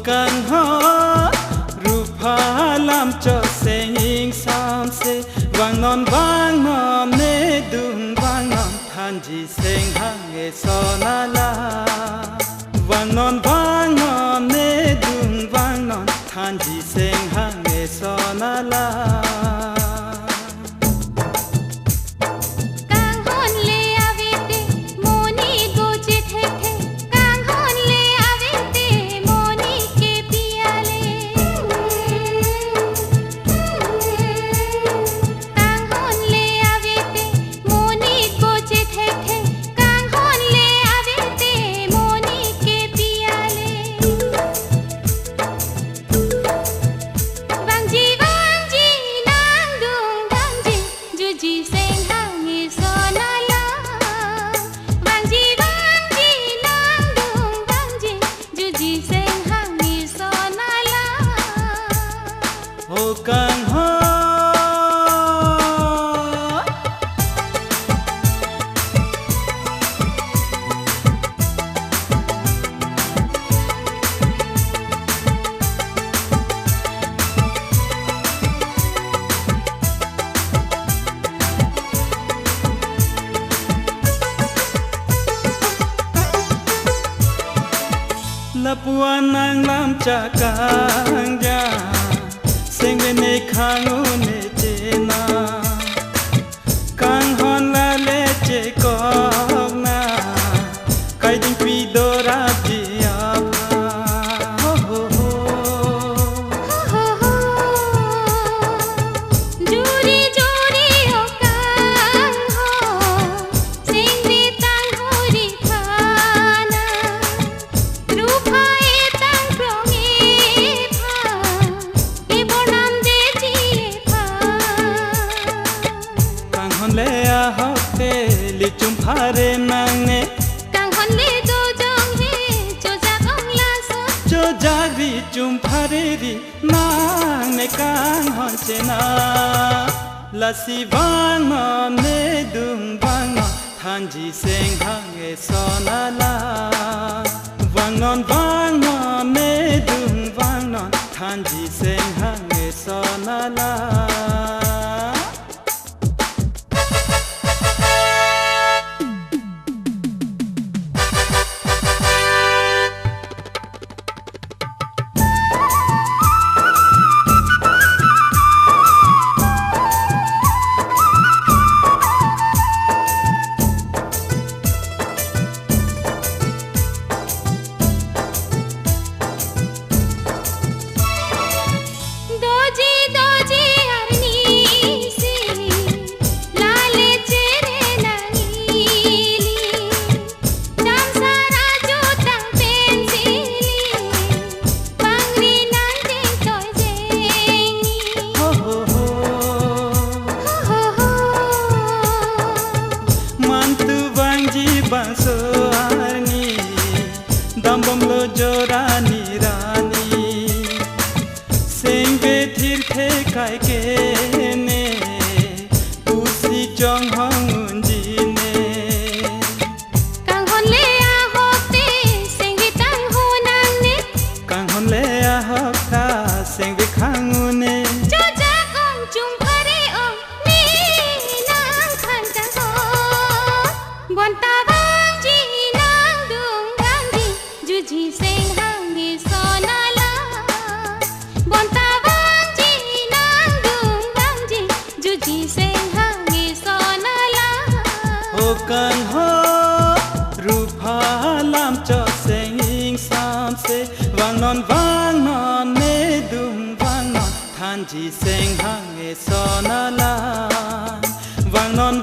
Càng ho rupa lam cho sing sam se vang non ne dung vang non than ji sing hang e so na la vang non ne dung vang non than ji sing hang e so na la càng ho lapuan ang lam cha kang ja sing bên này khang u nè chê na càng hòn la lê chê cọc na cái đinh pi đô ra đi à ho ho ho juri juri ho càng ho sing đi tang ho đi thana rupa e tang krong e pha le a ho te li chum phare nang ne càng hon le do jong he cho ja ong la so cho ja ri chum phare ri nang ne càng hon che na la si vang non ne dung vang non than ji sing hang e so na la vang non ne dung vang non than ji sing hang e so na la bang so arni dambam lo jorani rani sing be thir the kai ke ne pusi chong hong ji ne càng hon le a ho te sing vi tang ho nang ne càng hon le a ho ta sing vi khang u ne cho ja ong chung phare ong ni nang khan ka ho bon ta ji sing hang ni so na la bon ta bang ji nang dung bang ji ju ji sing hang ni so na la ho kan ho rupa lam cho sing sam se vang non ne dung vang non than ji sing hang e so na la vang non